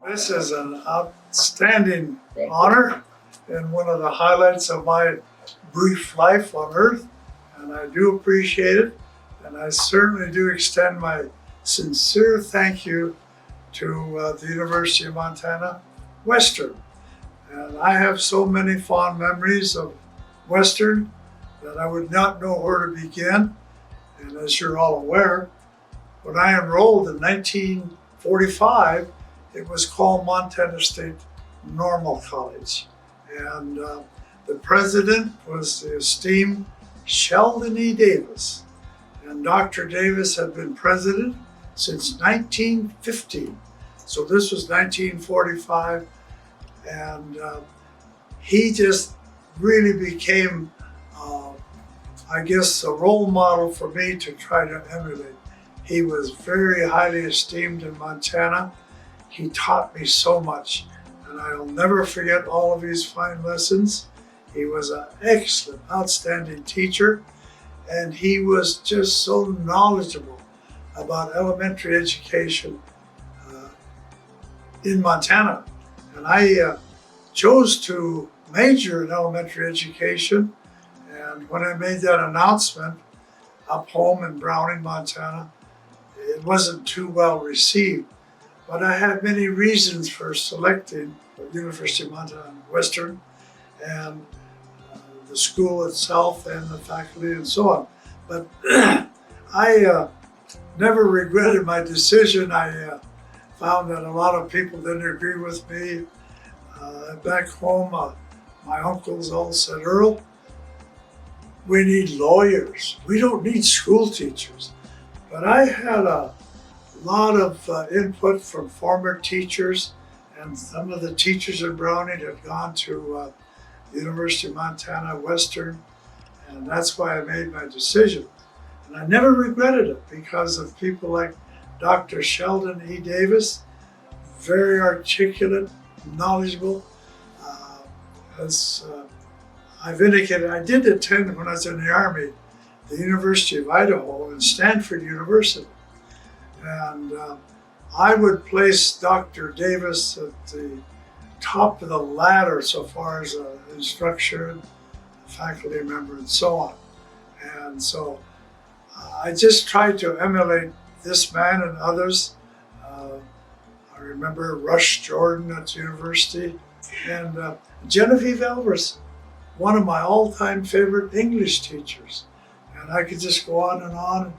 This is an outstanding honor and one of the highlights of my brief life on Earth, and I do appreciate it, and I certainly do extend my sincere thank you to the University of Montana Western. And I have so many fond memories of Western that I would not know where to begin. And as you're all aware, when I enrolled in 1945, it was called Montana State Normal College. And the president was the esteemed Sheldon E. Davis. And Dr. Davis had been president since 1915. So this was 1945. And he just really became, I guess, a role model for me to try to emulate. He was very highly esteemed in Montana. He taught me so much, and I'll never forget all of his fine lessons. He was an excellent, outstanding teacher, and he was just so knowledgeable about elementary education in Montana. And I chose to major in elementary education, and when I made that announcement up home in Browning, Montana, it wasn't too well received. But I had many reasons for selecting the University of Montana Western and the school itself and the faculty and so on. But I never regretted my decision. I found that a lot of people didn't agree with me. Back home, my uncles all said, "Earl, we need lawyers. We don't need school teachers." But I had a lot of input from former teachers, and some of the teachers in Browning had gone to the University of Montana Western, and that's why I made my decision. And I never regretted it because of people like Dr. Sheldon E. Davis, very articulate, knowledgeable. As I've indicated, I did attend when I was in the Army, the University of Idaho and Stanford University. And I would place Dr. Davis at the top of the ladder so far as an instructor, faculty member, and so on. And so I just tried to emulate this man and others. I remember Rush Jordan at the university, and Genevieve Elvers, one of my all-time favorite English teachers. And I could just go on and on.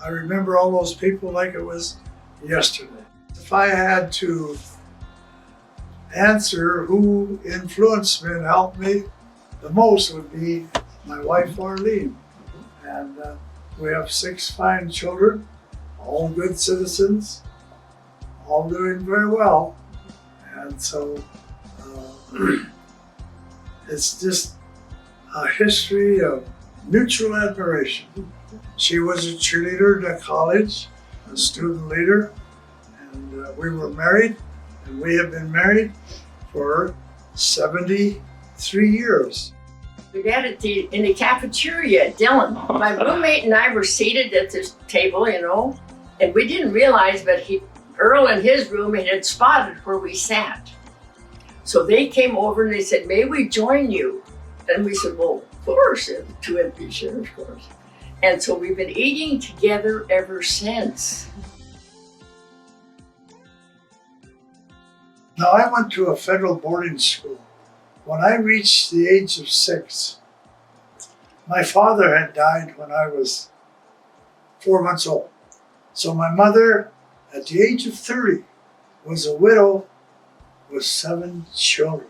I remember all those people like it was yesterday. If I had to answer who influenced me and helped me the most, would be my wife Arlene. And we have 6 fine children, all good citizens, all doing very well. And so it's just a history of mutual admiration. She was a cheerleader in the college, a student leader, and we were married, and we have been married for 73 years. We met in the cafeteria at Dillon. My roommate and I were seated at this table, and we didn't realize, but Earl and his roommate had spotted where we sat. So they came over and they said, "May we join you?" And we said, "Well, of course," to empty share, of course. And so we've been eating together ever since. Now, I went to a federal boarding school. When I reached the age of 6, my father had died when I was 4 months old. So my mother, at the age of 30, was a widow with 7 children.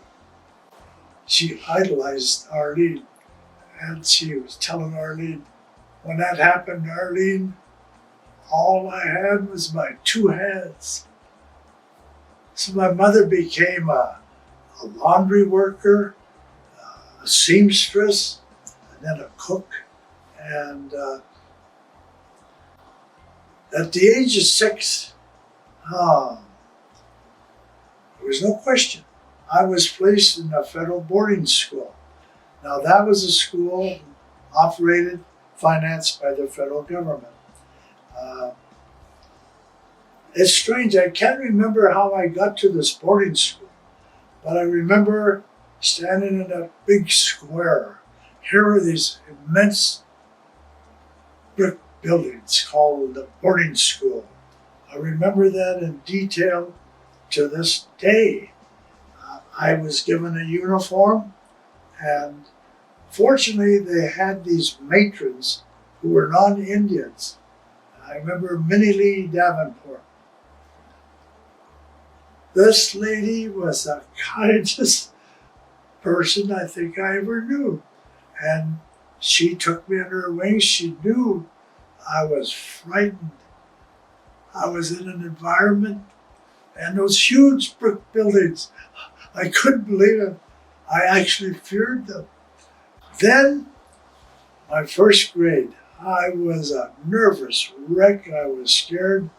She idolized Arlene, and she was telling Arlene, when that happened, Arlene, all I had was my 2 hands. So my mother became a laundry worker, a seamstress, and then a cook. And at the age of 6, there was no question. I was placed in a federal boarding school. Now that was a school financed by the federal government. It's strange. I can't remember how I got to this boarding school, but I remember standing in that big square. Here were these immense brick buildings called the boarding school. I remember that in detail to this day. I was given a uniform, and fortunately, they had these matrons who were non-Indians. I remember Minnie Lee Davenport. This lady was the kindest person I think I ever knew. And she took me under her wing. She knew I was frightened. I was in an environment and those huge brick buildings. I couldn't believe it. I actually feared them. Then, my first grade, I was a nervous wreck. I was scared.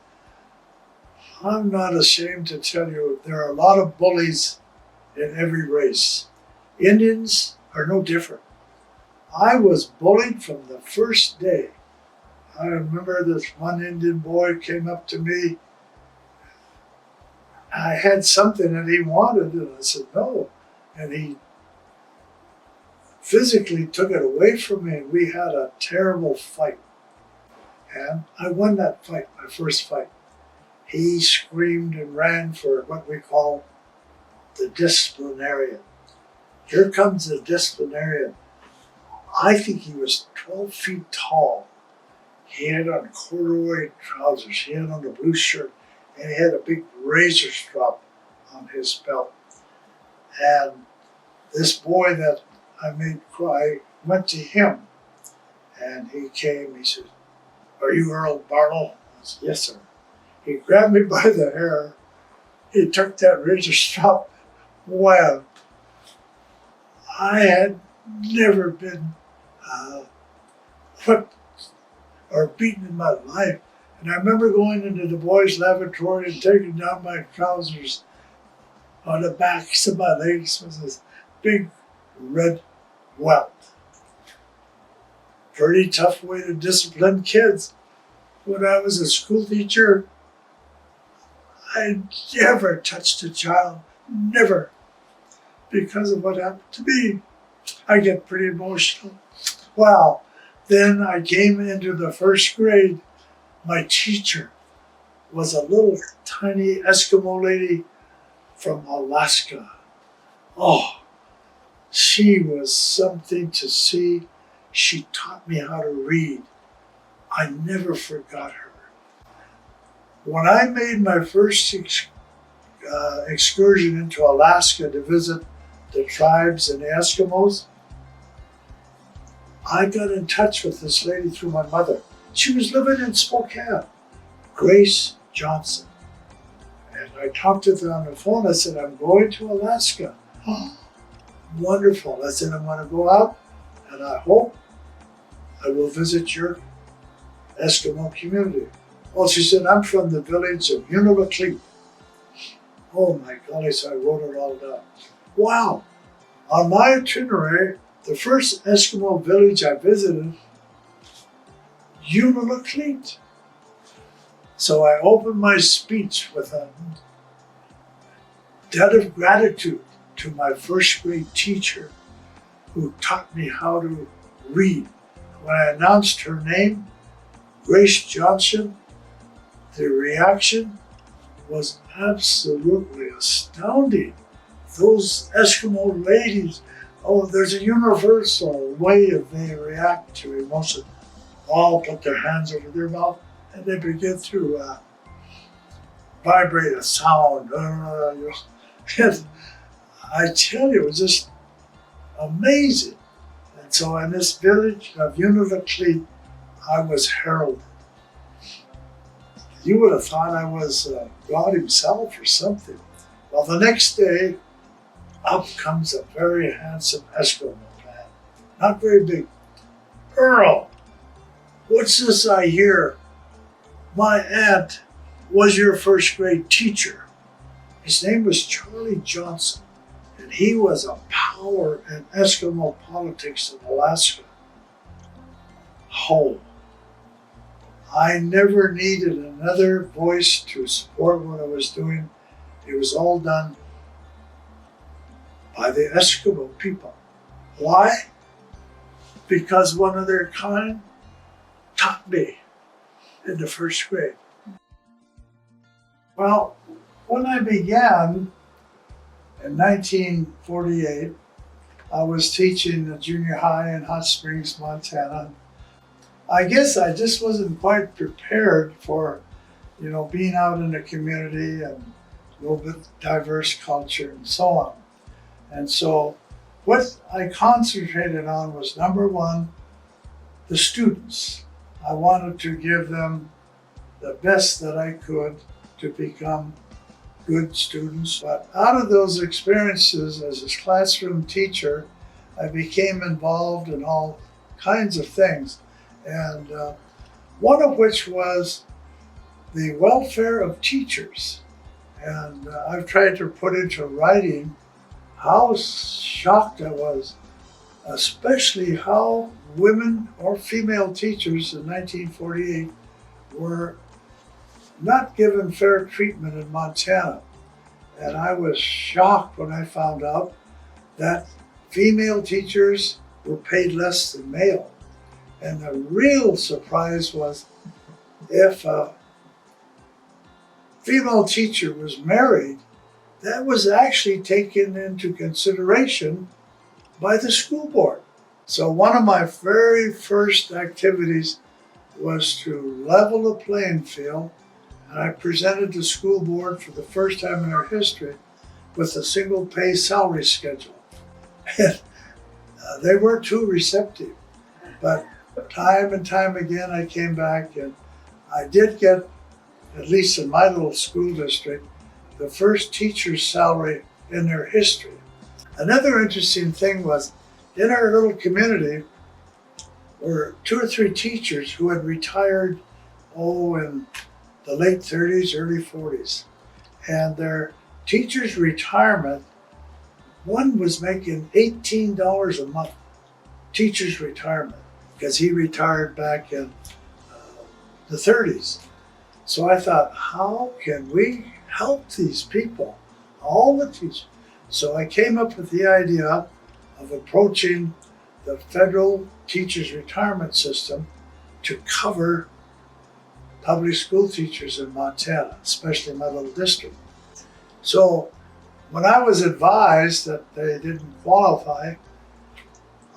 I'm not ashamed to tell you there are a lot of bullies in every race. Indians are no different. I was bullied from the first day. I remember this one Indian boy came up to me. I had something that he wanted, and I said no. And he physically took it away from me, and we had a terrible fight. And I won that fight, my first fight. He screamed and ran for what we call the disciplinarian. Here comes the disciplinarian. I think he was 12 feet tall. He had on corduroy trousers, he had on a blue shirt, and he had a big razor strap on his belt. And this boy that I made cry went to him, and he came, he said, "Are you Earl Barlow?" I said, "Yes, sir." He grabbed me by the hair, he took that razor strap, wow. I had never been whipped or beaten in my life. And I remember going into the boys' lavatory and taking down my trousers. On the backs of my legs was this big red welt. Pretty tough way to discipline kids. When I was a school teacher, I never touched a child, never, because of what happened to me. I get pretty emotional. Wow. Then I came into the first grade. My teacher was a little tiny Eskimo lady from Alaska. Oh, she was something to see. She taught me how to read. I never forgot her. When I made my first excursion into Alaska to visit the tribes and the Eskimos, I got in touch with this lady through my mother. She was living in Spokane, Grace Johnson. And I talked to her on the phone. I said, "I'm going to Alaska." Oh, wonderful. I said, "I'm going to go out, and I hope I will visit your Eskimo community." Well, she said, "I'm from the village of Unalakleet." Oh my golly, so I wrote it all down. Wow. On my itinerary, the first Eskimo village I visited, Unalakleet. So I opened my speech with a debt of gratitude to my first grade teacher who taught me how to read. When I announced her name, Grace Johnson, the reaction was absolutely astounding. Those Eskimo ladies, oh, there's a universal way of they react to emotion. All put their hands over their mouth and they begin to vibrate a sound. And I tell you, it was just amazing. And so in this village of Unalakleet, I was heralded. You would have thought I was God himself or something. Well, the next day, up comes a very handsome Eskimo man, not very big. "Earl, what's this I hear? My aunt was your first grade teacher." His name was Charlie Johnson, and he was a power in Eskimo politics in Alaska. Oh, I never needed another voice to support what I was doing. It was all done by the Eskimo people. Why? Because one of their kind taught me in the first grade. Well, when I began in 1948, I was teaching at junior high in Hot Springs, Montana. I guess I just wasn't quite prepared for, being out in the community and a little bit diverse culture and so on. And so what I concentrated on was, number one, the students. I wanted to give them the best that I could to become good students. But out of those experiences as a classroom teacher, I became involved in all kinds of things. And one of which was the welfare of teachers. And I've tried to put into writing how shocked I was, especially how women or female teachers in 1948 were not given fair treatment in Montana. And I was shocked when I found out that female teachers were paid less than male. And the real surprise was, if a female teacher was married, that was actually taken into consideration by the school board. So one of my very first activities was to level the playing field, and I presented the school board for the first time in our history with a single pay salary schedule. And they weren't too receptive, but time and time again I came back, and I did get, at least in my little school district, the first teacher's salary in their history. Another interesting thing was, in our little community were 2 or 3 teachers who had retired, in the late 30s, early 40s. And their teacher's retirement, one was making $18 a month, teacher's retirement, because he retired back in the 30s. So I thought, how can we help these people, all the teachers? So I came up with the idea of approaching the federal teachers' retirement system to cover public school teachers in Montana, especially my little district. So when I was advised that they didn't qualify,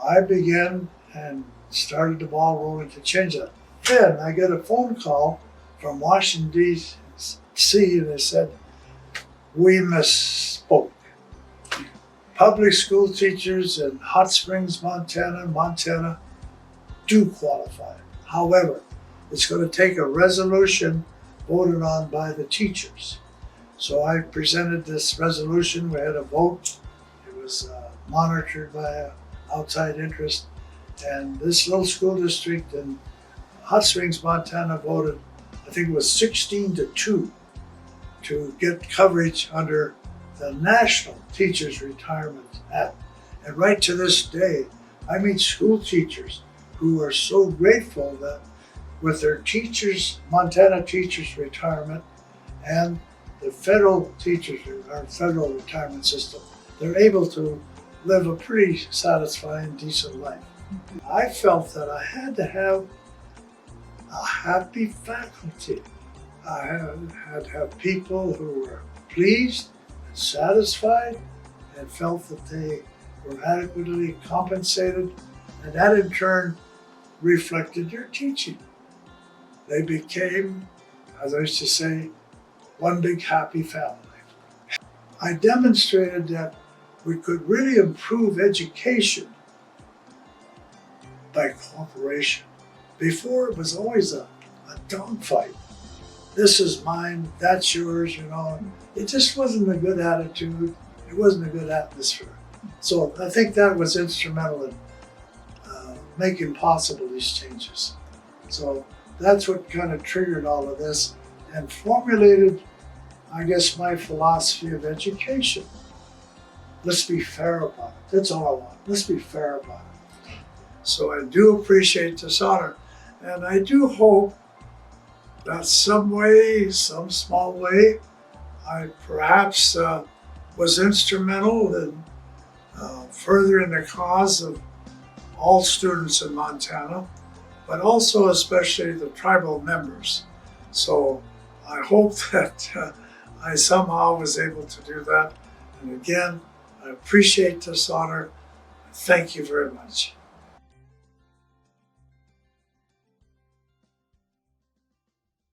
I began and started the ball rolling to change that. Then I get a phone call from Washington, D.C., and they said, we misspoke. Public school teachers in Hot Springs, Montana do qualify. However, it's going to take a resolution voted on by the teachers. So I presented this resolution. We had a vote. It was monitored by outside interest. And this little school district in Hot Springs, Montana voted, I think it was 16-2 to get coverage under the National Teachers Retirement Act. And right to this day, I meet school teachers who are so grateful that with their Montana teachers retirement and the federal federal retirement system, they're able to live a pretty satisfying, decent life. I felt that I had to have a happy faculty. I had to have people who were pleased and satisfied and felt that they were adequately compensated, and that in turn reflected their teaching. They became, as I used to say, one big happy family. I demonstrated that we could really improve education by cooperation. Before, it was always a dogfight. This is mine, that's yours, It just wasn't a good attitude. It wasn't a good atmosphere. So I think that was instrumental in making possible these changes. So that's what kind of triggered all of this and formulated, I guess, my philosophy of education. Let's be fair about it. That's all I want. Let's be fair about it. So I do appreciate this honor, and I do hope that some way, some small way, I perhaps was instrumental in furthering the cause of all students in Montana, but also especially the tribal members. So I hope that I somehow was able to do that. And again, I appreciate this honor. Thank you very much.